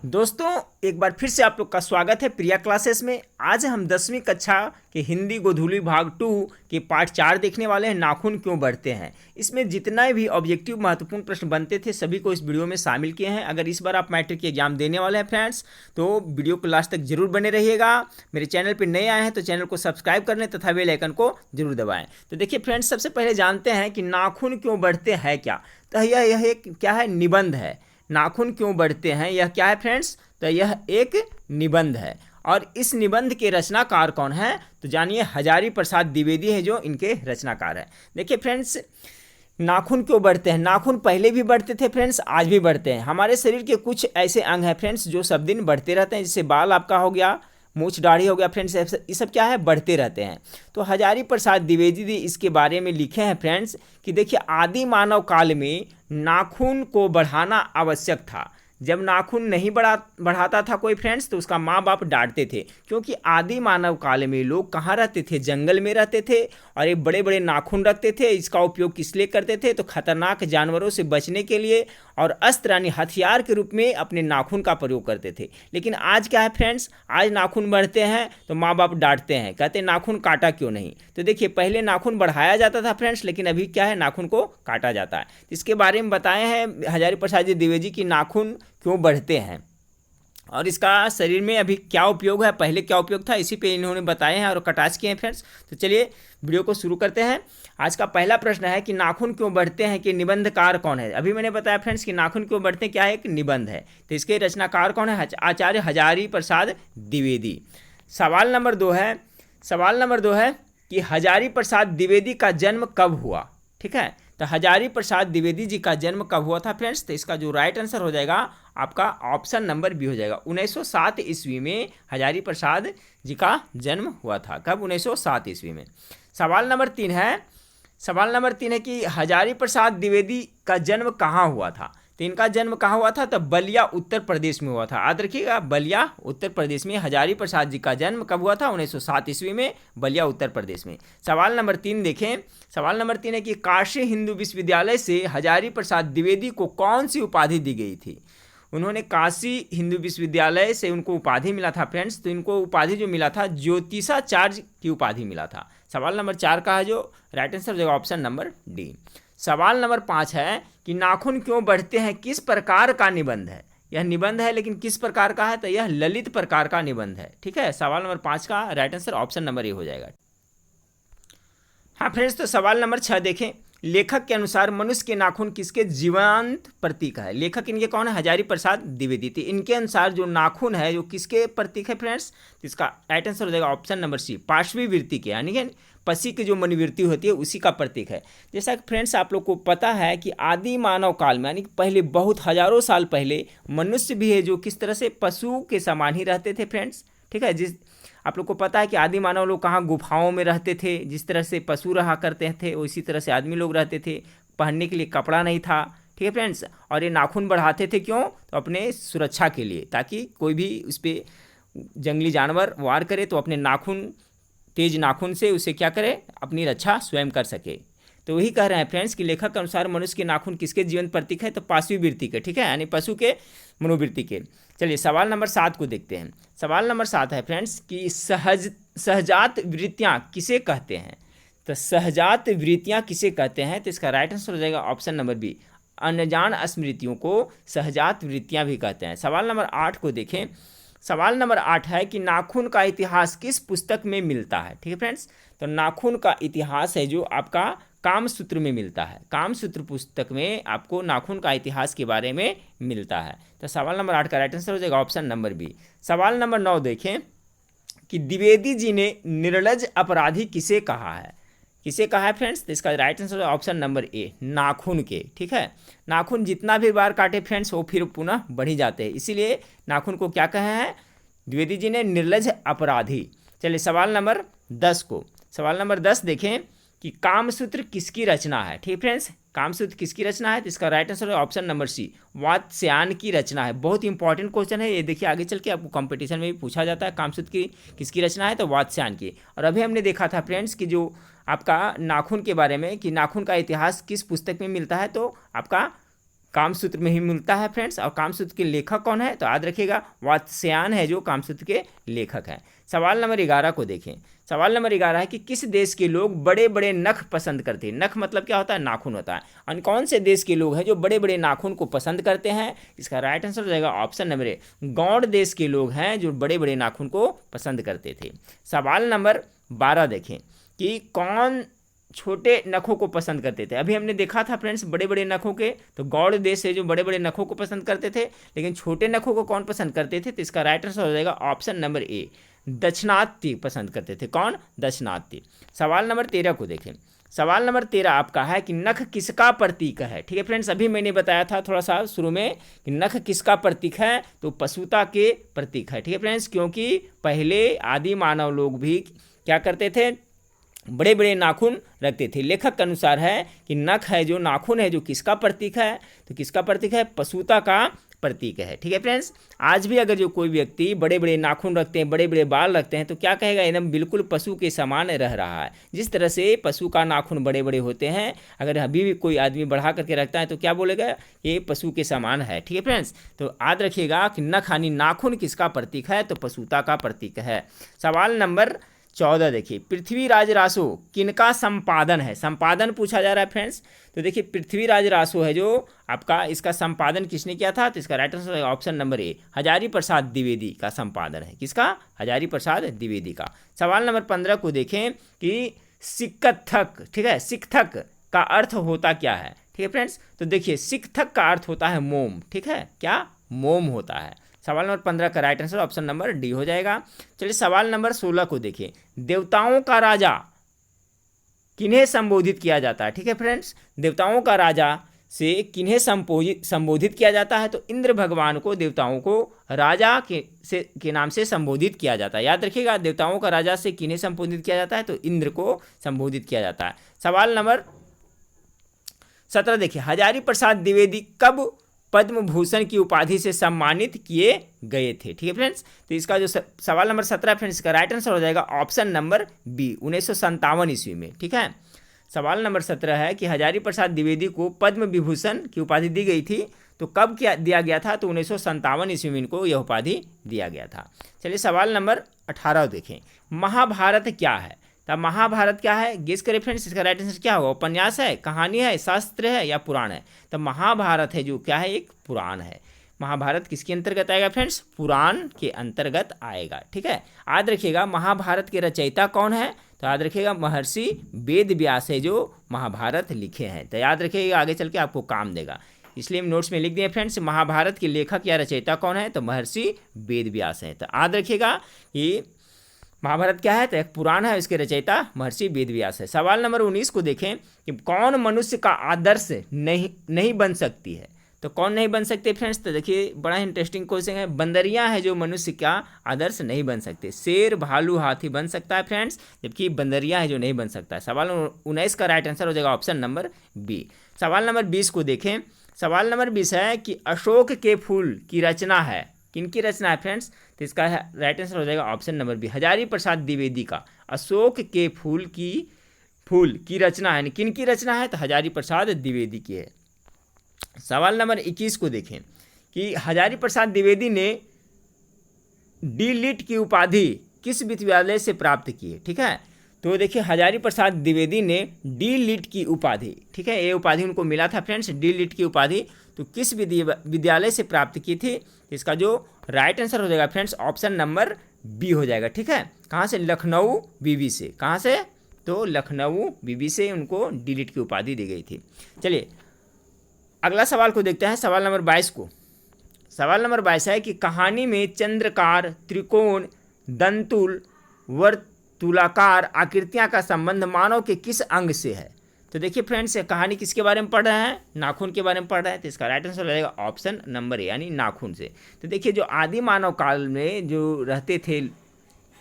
दोस्तों, एक बार फिर से आप लोग का स्वागत है प्रिया क्लासेस में। आज हम 10वीं कक्षा के हिंदी गोधूली भाग 2 के पार्ट 4 देखने वाले हैं, नाखून क्यों बढ़ते हैं। इसमें जितना भी ऑब्जेक्टिव महत्वपूर्ण प्रश्न बनते थे सभी को इस वीडियो में शामिल किए हैं। अगर इस बार आप मैट्रिक की एग्जाम देने वाले हैं फ्रेंड्स, तो वीडियो को लास्ट तक जरूर बने रहिएगा। मेरे चैनल पर नए आए हैं तो चैनल को सब्सक्राइब कर लें तथा बेल आइकन को जरूर दबाएँ। तो देखिए फ्रेंड्स, सबसे पहले जानते हैं कि नाखून क्यों बढ़ते हैं क्या। तो यह एक क्या है, निबंध है। नाखून क्यों बढ़ते हैं यह क्या है फ्रेंड्स, तो यह एक निबंध है। और इस निबंध के रचनाकार कौन है, तो जानिए हजारी प्रसाद द्विवेदी है जो इनके रचनाकार है। देखिए फ्रेंड्स, नाखून क्यों बढ़ते हैं। नाखून पहले भी बढ़ते थे फ्रेंड्स, आज भी बढ़ते हैं। हमारे शरीर के कुछ ऐसे अंग हैं फ्रेंड्स जो सब दिन बढ़ते रहते हैं, जैसे बाल आपका हो गया, मूछ दाढ़ी हो गया फ्रेंड्स, ये सब क्या है, बढ़ते रहते हैं। तो हजारी प्रसाद द्विवेदी जी इसके बारे में लिखे हैं फ्रेंड्स कि देखिए, आदि मानव काल में नाखून को बढ़ाना आवश्यक था। जब नाखून नहीं बढ़ाता था कोई फ्रेंड्स, तो उसका माँ बाप डांटते थे, क्योंकि आदि मानव काल में लोग कहाँ रहते थे, जंगल में रहते थे और ये बड़े बड़े नाखून रखते थे। इसका उपयोग किस लिए करते थे, तो खतरनाक जानवरों से बचने के लिए और अस्त्र यानी हथियार के रूप में अपने नाखून का प्रयोग करते थे। लेकिन आज क्या है फ्रेंड्स, आज नाखून बढ़ते हैं तो माँ बाप डांटते हैं, कहते हैं नाखून काटा क्यों नहीं। तो देखिए, पहले नाखून बढ़ाया जाता था फ्रेंड्स, लेकिन अभी क्या है, नाखून को काटा जाता है। इसके बारे में बताए हैं हजारी प्रसाद जी द्विवेदी की नाखून क्यों बढ़ते हैं और इसका शरीर में अभी क्या उपयोग है, पहले क्या उपयोग था, इसी पे इन्होंने बताए हैं और कटाच किए हैं फ्रेंड्स। तो चलिए वीडियो को शुरू करते हैं। आज का पहला प्रश्न है कि नाखून क्यों बढ़ते हैं कि निबंधकार कौन है। अभी मैंने बताया फ्रेंड्स कि नाखून क्यों बढ़ते हैं क्या है, एक निबंध है। तो इसके रचनाकार कौन है, आचार्य हजारी प्रसाद द्विवेदी। सवाल नंबर दो है कि हजारी प्रसाद द्विवेदी का जन्म कब हुआ। ठीक है, तो हजारी प्रसाद द्विवेदी जी का जन्म कब हुआ था फ्रेंड्स, तो इसका जो राइट आंसर हो जाएगा आपका ऑप्शन नंबर बी हो जाएगा। 1907 ईस्वी में हजारी प्रसाद जी का जन्म हुआ था। कब, 1907 ईस्वी में। सवाल नंबर तीन है कि हजारी प्रसाद द्विवेदी का जन्म कहाँ हुआ था। तो इनका जन्म कहाँ हुआ था, तो बलिया उत्तर प्रदेश में हुआ था। याद रखिएगा, बलिया उत्तर प्रदेश में हजारी प्रसाद जी का जन्म कब हुआ था, 1907 ईस्वी में, बलिया उत्तर प्रदेश में। सवाल नंबर 3 देखें। सवाल नंबर 3 है कि काशी हिंदू विश्वविद्यालय से हजारी प्रसाद द्विवेदी को कौन सी उपाधि दी गई थी। उन्होंने काशी हिंदू विश्वविद्यालय से उनको उपाधि मिला था फ्रेंड्स, तो इनको उपाधि जो मिला था, ज्योतिषाचार्य की उपाधि मिला था। सवाल नंबर 4 का है जो राइट आंसर हो जाएगा ऑप्शन नंबर डी। सवाल नंबर 5 है कि नाखून क्यों बढ़ते हैं किस प्रकार का निबंध है। यह निबंध है लेकिन किस प्रकार का है, तो यह ललित प्रकार का निबंध है। ठीक है, सवाल नंबर 5 का राइट आंसर ऑप्शन नंबर ए हो जाएगा। हाँ फ्रेंड्स, तो सवाल नंबर 6 देखें। लेखक के अनुसार मनुष्य के नाखून किसके जीवंत प्रतीक है। लेखक इनके कौन है, हजारी प्रसाद द्विवेदी। तो इनके अनुसार जो नाखून है जो किसके प्रतीक है फ्रेंड्स, तो इसका राइट आंसर हो जाएगा ऑप्शन नंबर सी, पार्श्वी वृत्ति के, यानी कि पसी की जो मनोवृत्ति होती है उसी का प्रतीक है। जैसा कि फ्रेंड्स आप लोग को पता है कि आदि मानव काल में, यानी कि पहले बहुत हजारों साल पहले, मनुष्य भी है जो किस तरह से पशु के समान ही रहते थे फ्रेंड्स। ठीक है, जिस आप लोग को पता है कि आदि मानव लोग कहाँ, गुफाओं में रहते थे। जिस तरह से पशु रहा करते थे उसी तरह से आदमी लोग रहते थे। पहनने के लिए कपड़ा नहीं था। ठीक है फ्रेंड्स, और ये नाखून बढ़ाते थे क्यों, तो अपने सुरक्षा के लिए, ताकि कोई भी उस पर जंगली जानवर वार करे तो अपने नाखून, तेज नाखून से उसे क्या करे, अपनी रक्षा स्वयं कर सके। तो वही कह रहे हैं फ्रेंड्स कि लेखक के अनुसार मनुष्य के नाखून किसके जीवन प्रतीक है, तो पार्श्वी वृत्ति के। ठीक है, यानी पशु के मनोवृत्ति के। चलिए सवाल नंबर 7 को देखते हैं। सवाल नंबर 7 है फ्रेंड्स कि सहजात वृत्तियाँ किसे कहते हैं। तो सहजात वृत्तियाँ किसे कहते हैं, तो इसका राइट आंसर हो जाएगा ऑप्शन नंबर बी, अनजान स्मृतियों को सहजात वृत्तियाँ भी कहते हैं। सवाल नंबर 8 को देखें। सवाल नंबर 8 है कि नाखून का इतिहास किस पुस्तक में मिलता है। ठीक है फ्रेंड्स, तो नाखून का इतिहास है जो आपका कामसूत्र में मिलता है। कामसूत्र पुस्तक में आपको नाखून का इतिहास के बारे में मिलता है। तो सवाल नंबर 8 का राइट आंसर हो जाएगा ऑप्शन नंबर बी। सवाल नंबर 9 देखें कि द्विवेदी जी ने निर्लज अपराधी किसे कहा है। किसे कहा है फ्रेंड्स, तो इसका राइट आंसर है ऑप्शन नंबर ए, नाखून के। ठीक है, नाखून जितना भी बार काटे फ्रेंड्स वो फिर पुनः बढ़ ही जाते हैं, इसीलिए नाखून को क्या कहे हैं, द्विवेदी जी ने निर्लज अपराधी। चलिए सवाल नंबर 10 देखें कि कामसूत्र किसकी रचना है। ठीक फ्रेंड्स, कामसूत्र किसकी रचना है, तो इसका राइट आंसर है ऑप्शन नंबर सी, वात्स्यायन की रचना है। बहुत इंपॉर्टेंट क्वेश्चन है ये, देखिए आगे चल के आपको कंपटीशन में भी पूछा जाता है। कामसूत्र की किसकी रचना है, तो वात्स्यायन की। और अभी हमने देखा था फ्रेंड्स कि जो आपका नाखून के बारे में, कि नाखून का इतिहास किस पुस्तक में मिलता है, तो आपका कामसूत्र में ही मिलता है फ्रेंड्स। और कामसूत्र के लेखक कौन है? तो याद रखिएगा वात्स्यायन है जो कामसूत्र के लेखक हैं। सवाल नंबर 11 को देखें। सवाल नंबर 11 है कि किस देश के लोग बड़े बड़े नख पसंद करते हैं? नख मतलब क्या होता है? नाखून होता है। और कौन से देश के लोग हैं जो बड़े बड़े नाखून को पसंद करते हैं? इसका राइट आंसर हो जाएगा ऑप्शन नंबर ए, गौड़ देश के लोग हैं जो बड़े बड़े नाखून को पसंद करते थे। सवाल नंबर 12 देखें कि कौन छोटे नखों को पसंद करते थे? अभी हमने देखा था फ्रेंड्स बड़े बड़े नखों के, तो गौड़ देश है जो बड़े बड़े नखों को पसंद करते थे, लेकिन छोटे नखों को कौन पसंद करते थे? तो इसका राइट आंसर हो जाएगा ऑप्शन नंबर ए, दाक्षिणात्य पसंद करते थे। कौन? दाक्षिणात्य। सवाल नंबर 13 को देखें। सवाल नंबर 13 आपका है कि नख किसका प्रतीक है? ठीक है फ्रेंड्स, अभी मैंने बताया था थोड़ा सा शुरू में कि नख किसका प्रतीक है, तो पशुता के प्रतीक है। ठीक है फ्रेंड्स, क्योंकि पहले आदि मानव लोग भी क्या करते थे? बड़े बड़े नाखून रखते थे। लेखक के अनुसार है कि नख है जो नाखून है जो किसका प्रतीक है? तो किसका प्रतीक है? पशुता का प्रतीक है। ठीक है फ्रेंड्स, आज भी अगर जो कोई व्यक्ति बड़े बड़े नाखून रखते हैं, बड़े बड़े बाल रखते हैं, तो क्या कहेगा? एकदम बिल्कुल पशु के समान रह रहा है। जिस तरह से पशु का नाखून बड़े बड़े होते हैं, अगर अभी भी कोई आदमी बढ़ा करके रखता है तो क्या बोलेगा? ये पशु के समान है। ठीक है फ्रेंड्स, तो याद रखिएगा कि नख यानी नाखून किसका प्रतीक है? तो पशुता का प्रतीक है। सवाल नंबर 14 देखिए, पृथ्वीराज रासो किनका संपादन है? संपादन पूछा जा रहा है फ्रेंड्स। तो देखिए पृथ्वीराज रासो है जो आपका, इसका संपादन किसने किया था? तो इसका right answer option number A, Hazari Prasad Dwivedi का संपादन है। किसका? हजारी प्रसाद द्विवेदी का। सवाल नंबर 15 को देखें कि सिक्कथक, ठीक है, सिक्कथक का अर्थ होता क्या है? ठीक है फ्रेंड्स, तो देखिए सिक्कथक का अर्थ होता है मोम। ठीक है, क्या? मोम होता है। सवाल नंबर 15 का right answer option number D हो जाएगा। चलिए सवाल नंबर 16 को देखिए, देवताओं का राजा किन्हें संबोधित किया जाता है? ठीक है फ्रेंड्स, देवताओं का राजा से किन्हें संबोधित किया जाता है? तो इंद्र भगवान को देवताओं को राजा के नाम से संबोधित किया जाता है। याद रखिएगा, देवताओं का राजा से किन्हें संबोधित किया जाता है? तो इंद्र को संबोधित किया जाता है। सवाल नंबर 17 देखिए, हजारी प्रसाद द्विवेदी कब पद्म भूषण की उपाधि से सम्मानित किए गए थे? ठीक है फ्रेंड्स, तो इसका जो सवाल नंबर 17 फ्रेंड्स का राइट आंसर हो जाएगा ऑप्शन नंबर बी, 1957 ईस्वी में। ठीक है, सवाल नंबर 17 है कि हजारी प्रसाद द्विवेदी को पद्म विभूषण की उपाधि दी गई थी, तो कब क्या दिया गया था? तो 1957 ईस्वी में इनको यह उपाधि दिया गया था। चलिए सवाल नंबर 18 देखें, महाभारत क्या है? तब महाभारत क्या है? गेस करें फ्रेंड्स, इसका राइट आंसर क्या होगा? उपन्यास है, कहानी है, शास्त्र है या पुराण है? तो महाभारत है जो क्या है? एक पुराण है। महाभारत किसके अंतर्गत आएगा फ्रेंड्स? पुराण के अंतर्गत आएगा। ठीक है, याद रखिएगा महाभारत के रचयिता कौन है? तो याद रखिएगा महर्षि वेद व्यास है जो महाभारत लिखे हैं। तो याद रखिएगा, आगे चल के आपको काम देगा, इसलिए हम नोट्स में लिख दिए फ्रेंड्स, महाभारत के लेखक या रचयिता कौन है? तो महर्षि वेद व्यास है। तो याद रखिएगा कि महाभारत क्या है? तो एक पुराण है, इसके रचयिता महर्षि वेद व्यास है। सवाल नंबर 19 को देखें कि कौन मनुष्य का आदर्श नहीं बन सकती है? तो कौन नहीं बन सकते फ्रेंड्स? तो देखिए बड़ा इंटरेस्टिंग क्वेश्चन है। बंदरियां है जो मनुष्य का आदर्श नहीं बन सकते। शेर, भालू, हाथी बन सकता है फ्रेंड्स, जबकि बंदरियां है जो नहीं बन सकता है। सवाल 19 का राइट आंसर हो जाएगा ऑप्शन नंबर बी। सवाल नंबर 20 को देखें। सवाल नंबर 20 है कि अशोक के फूल की रचना है, किनकी रचना है फ्रेंड्स? तो इसका राइट आंसर हो जाएगा option number B, Hazari Prasad Dwivedi का अशोक के फूल की रचना है। किनकी रचना है? तो हजारी प्रसाद द्विवेदी की है। सवाल नंबर 21 को देखें कि हजारी प्रसाद द्विवेदी ने डी लिट की उपाधि किस विश्वविद्यालय से प्राप्त की है? ठीक है, तो देखिए हजारी प्रसाद द्विवेदी ने डी लिट की उपाधि, ठीक है, ये उपाधि उनको मिला था फ्रेंड्स, डी लिट की उपाधि, तो किस विद्यालय से प्राप्त की थी? इसका जो राइट आंसर हो जाएगा फ्रेंड्स ऑप्शन नंबर बी हो जाएगा। ठीक है, कहाँ से? लखनऊ विवि से। कहाँ से? तो लखनऊ विवि से उनको डी लिट की उपाधि दी गई थी। चलिए अगला सवाल को देखते हैं, सवाल नंबर 22 को। सवाल नंबर 22 है कि कहानी में चंद्रकार, त्रिकोण, दंतुल, वर्तुलाकार आकृतियां का संबंध मानव के किस अंग से है? तो देखिए फ्रेंड्स, ये कहानी किसके बारे में पढ़ रहे हैं? नाखून के बारे में पढ़ रहे हैं, तो इसका राइट आंसर रहेगा ऑप्शन नंबर ए, यानी नाखून से। तो देखिए जो आदि मानव काल में जो रहते थे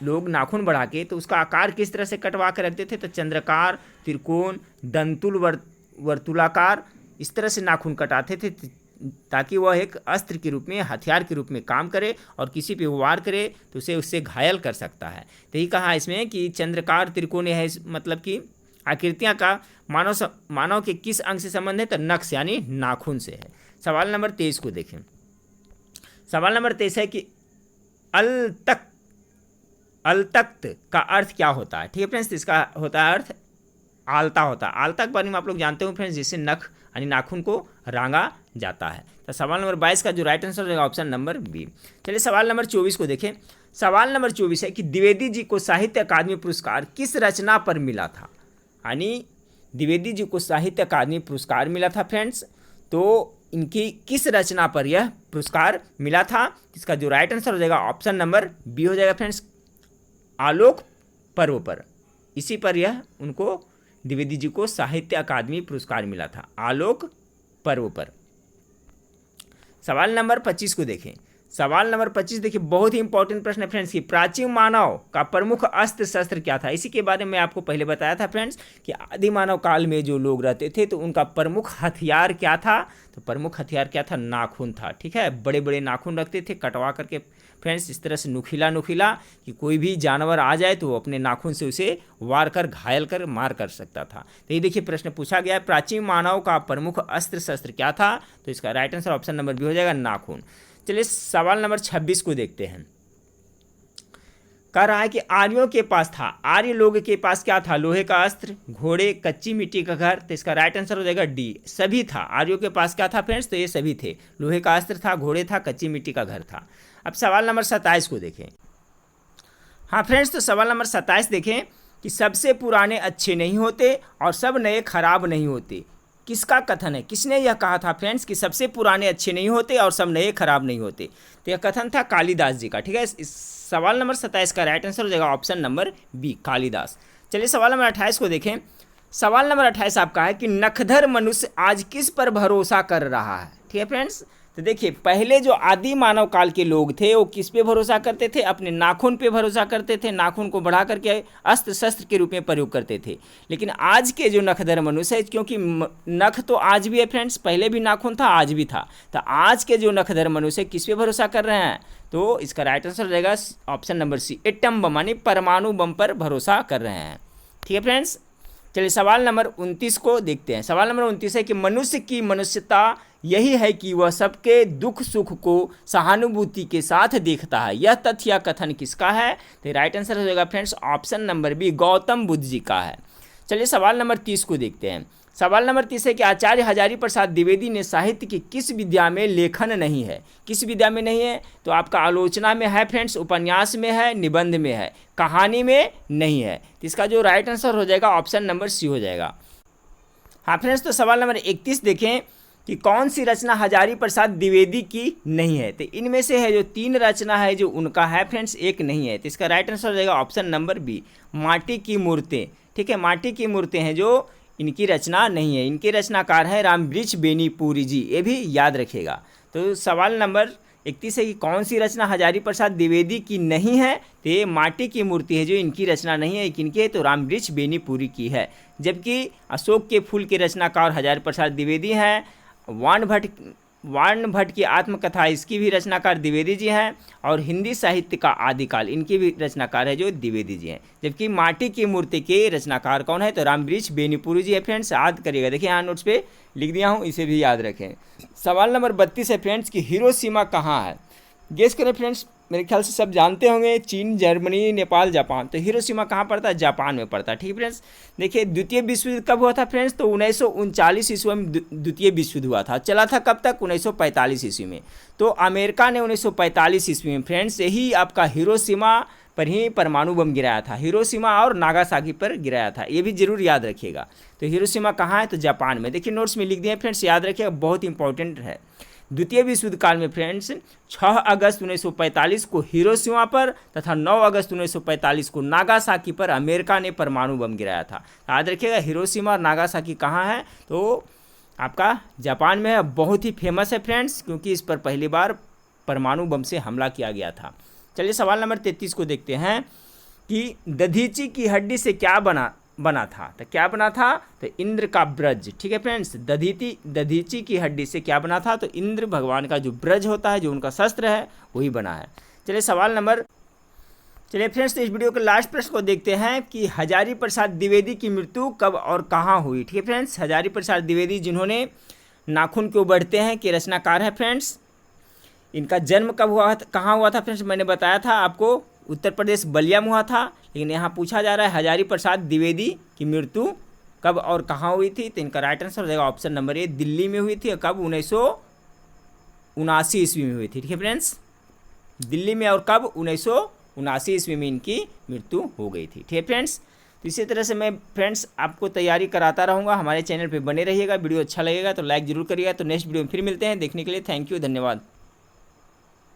लोग नाखून बढ़ा के, तो उसका आकार किस तरह से कटवा के रखते थे? तो चंद्रकार, त्रिकोण, दंतुल, वर्तुलाकार, इस तरह से नाखून कटाते थे ताकि वह एक अस्त्र के रूप में, हथियार के रूप में काम करे और किसी पे वार करे तो उसे उससे घायल कर सकता है। तो यही कहा इसमें कि चंद्रकार, त्रिकोण है, मतलब कि आकृतियां का मानव के किस अंग से संबंध है? तो नख यानी नाखून से है। सवाल नंबर 23 को देखें। सवाल नंबर 23 है कि अलतख्त का अर्थ क्या होता है। ठीक है फ्रेंड्स, इसका होता है अर्थ आलता होता है। आलता के बारे में आप लोग जानते हो फ्रेंड्स, जिससे नख यानी नाखून को रंगा जाता है। तो सवाल नंबर 22 का जो राइट आंसर रहेगा ऑप्शन नंबर बी। चलिए सवाल नंबर 24 को देखें। सवाल नंबर 24 है कि द्विवेदी जी को साहित्य अकादमी पुरस्कार किस रचना पर मिला था। यानी द्विवेदी जी को साहित्य अकादमी पुरस्कार मिला था फ्रेंड्स, तो इनकी किस रचना पर यह पुरस्कार मिला था। इसका जो राइट आंसर हो जाएगा ऑप्शन नंबर बी हो जाएगा फ्रेंड्स, आलोक पर्व पर। इसी पर यह उनको द्विवेदी जी को साहित्य अकादमी पुरस्कार मिला था, आलोक पर्व पर। सवाल नंबर 25 को देखें। सवाल नंबर 25 देखिए, बहुत ही इंपॉर्टेंट प्रश्न है फ्रेंड्स कि प्राचीन मानव का प्रमुख अस्त्र शस्त्र क्या था। इसी के बारे में आपको पहले बताया था फ्रेंड्स कि आदि मानव काल में जो लोग रहते थे तो उनका प्रमुख हथियार क्या था। तो प्रमुख हथियार क्या था, नाखून था। ठीक है, बड़े बड़े नाखून रखते थे, कटवा करके फ्रेंड्स इस तरह से नुकीला कि कोई भी जानवर आ जाए तो वो अपने नाखून से उसे वार कर, घायल कर, मार कर सकता था। तो ये देखिए प्रश्न पूछा गया है, प्राचीन मानव का प्रमुख अस्त्र शस्त्र क्या था। तो इसका right answer option number B हो जाएगा, नाखून। चलिए सवाल नंबर 26 को देखते हैं। कह रहा है कि आर्यों के पास था, आर्य लोगों के पास क्या था, लोहे का अस्त्र, घोड़े, कच्ची मिट्टी का घर। तो इसका राइट आंसर हो जाएगा डी, सभी था। आर्यों के पास क्या था फ्रेंड्स, तो ये सभी थे। लोहे का अस्त्र था, घोड़े था, कच्ची मिट्टी का घर था। अब सवाल नंबर 27 को देखें। हाँ फ्रेंड्स, तो सवाल नंबर 27 देखें कि सबसे पुराने अच्छे नहीं होते और सब नए खराब नहीं होते। किसका कथन है, किसने यह कहा था फ्रेंड्स कि सबसे पुराने अच्छे नहीं होते और सब नए खराब नहीं होते। तो यह कथन था कालिदास जी का। ठीक है, इस सवाल नंबर 27 का राइट आंसर हो जाएगा ऑप्शन नंबर बी, कालिदास। चलिए सवाल नंबर 28 को देखें। सवाल नंबर 28 आपका है कि नखधर मनुष्य आज किस पर भरोसा कर रहा है। ठीक है फ्रेंड्स, तो देखिए पहले जो आदि मानव काल के लोग थे वो किस पे भरोसा करते थे, अपने नाखून पे भरोसा करते थे। नाखून को बढ़ा करके अस्त्र शस्त्र के रूप में प्रयोग करते थे। लेकिन आज के जो नखधर मनुष्य है, क्योंकि नख तो आज भी है फ्रेंड्स, पहले भी नाखून था, आज भी था, तो आज के जो नखधर मनुष्य किस पे भरोसा कर रहे हैं। तो इसका राइट आंसर रहेगा option number C, atom bomb यानी परमाणु बम पर भरोसा कर रहे हैं। ठीक है फ्रेंड्स, चलिए सवाल नंबर 29 को देखते हैं। सवाल नंबर 29 है कि मनुष्य की मनुष्यता यही है कि वह सबके दुख सुख को सहानुभूति के साथ देखता है। यह तथ्य या कथन किसका है। तो राइट आंसर हो जाएगा friends option number B, Gautam Buddha ji का है। चलिए सवाल नंबर 30 को देखते हैं। सवाल नंबर 30 है कि आचार्य हजारी प्रसाद द्विवेदी ने साहित्य की किस विद्या में लेखन नहीं है। किस विद्या में नहीं है, तो आपका आलोचना में है फ्रेंड्स, उपन्यास में है, निबंध में है, कहानी में नहीं है। तो इसका जो राइट आंसर हो जाएगा ऑप्शन नंबर सी हो जाएगा। हाँ फ्रेंड्स, तो सवाल नंबर 31 देखें कि कौन सी रचना हजारी प्रसाद द्विवेदी की नहीं है। तो इनमें से है जो 3 रचना है जो उनका है फ्रेंड्स, एक नहीं है। तो इसका राइट आंसर हो जाएगा ऑप्शन नंबर बी, माटी की मूर्तें। ठीक है, माटी की मूर्तें हैं जो इनकी रचना नहीं है। इनके रचनाकार है रामवृक्ष बेनीपुरी जी, ये भी याद रखिएगा। तो सवाल नंबर 31 है कि कौन सी रचना हजारी प्रसाद द्विवेदी की नहीं है। तो ये माटी की मूर्ति है जो इनकी रचना नहीं है। किनकी है, तो रामवृक्ष बेनीपुरी की है। जबकि अशोक के फूल के रचनाकार हजारी प्रसाद द्विवेदी हैं। वाण भट्ट की आत्मकथा, इसकी भी रचनाकार द्विवेदी जी हैं। और हिंदी साहित्य का आदिकाल, इनकी भी रचनाकार है जो द्विवेदी जी हैं। जबकि माटी की मूर्ति के रचनाकार कौन है, तो रामवृक्ष बेनीपुरी जी है फ्रेंड्स, याद करिएगा। देखिए यहाँ नोट्स पे लिख दिया हूँ, इसे भी याद रखें। सवाल नंबर 32 है फ्रेंड्स कि हिरोशिमा कहाँ है। गेस करें फ्रेंड्स, मेरे ख्याल से सब जानते होंगे, चीन, जर्मनी, नेपाल, जापान। तो हिरोशिमा कहाँ पड़ता है, जापान में पड़ता है। ठीक है फ्रेंड्स, देखिए द्वितीय विश्व युद्ध कब हुआ था फ्रेंड्स, तो 1939 ईस्वी में द्वितीय विश्व युद्ध हुआ था। चला था कब तक, 1945 ईस्वी में। तो अमेरिका ने 1945 ईस्वी में फ्रेंड्स यही आपका हिरोशिमा पर ही परमाणु बम गिराया था। हिरोशिमा और नागासाकी पर गिराया था, ये भी जरूर याद रखिएगा। तो हिरोशिमा कहाँ है, तो जापान में। देखिए नोट्स में लिख दिए फ्रेंड्स, याद रखिएगा, बहुत इंपॉर्टेंट है। द्वितीय विश्व युद्ध काल में फ्रेंड्स 6 अगस्त 1945 को हिरोशिमा पर तथा 9 अगस्त 1945 को नागासाकी पर अमेरिका ने परमाणु बम गिराया था। याद रखिएगा हिरोशिमा और नागासाकी कहाँ है, तो आपका जापान में है। बहुत ही फेमस है फ्रेंड्स, क्योंकि इस पर पहली बार परमाणु बम से हमला किया गया था। चलिए सवाल नंबर 33 को देखते हैं कि दधीची की हड्डी से क्या बना था। तो क्या बना था, तो इंद्र का ब्रज। ठीक है फ्रेंड्स, दधीची की हड्डी से क्या बना था, तो इंद्र भगवान का जो ब्रज होता है, जो उनका शस्त्र है, वही बना है। चलिए फ्रेंड्स, तो इस वीडियो के लास्ट प्रश्न को देखते हैं कि हजारी प्रसाद द्विवेदी की मृत्यु कब और कहाँ हुई। ठीक है फ्रेंड्स, हजारी प्रसाद द्विवेदी जिन्होंने नाखून क्यों बढ़ते हैं के रचनाकार हैं फ्रेंड्स। इनका जन्म कब हुआ था, कहाँ हुआ था फ्रेंड्स, मैंने बताया था आपको उत्तर प्रदेश बलिया में हुआ था। लेकिन यहाँ पूछा जा रहा है हजारी प्रसाद द्विवेदी की मृत्यु कब और कहाँ हुई थी, तो इनका राइट आंसर हो जाएगा ऑप्शन नंबर ए, दिल्ली में हुई थी। और कब, 1979 ईस्वी में हुई थी। ठीक है फ्रेंड्स, दिल्ली में और कब, 1979 ईस्वी में इनकी मृत्यु हो गई थी। ठीक है फ्रेंड्स, तो इसी तरह से मैं फ्रेंड्स आपको तैयारी कराता रहूँगा। हमारे चैनल पे बने रहिएगा। वीडियो अच्छा लगेगा तो लाइक जरूर करिएगा। तो नेक्स्ट वीडियो में फिर मिलते हैं। देखने के लिए थैंक यू, धन्यवाद।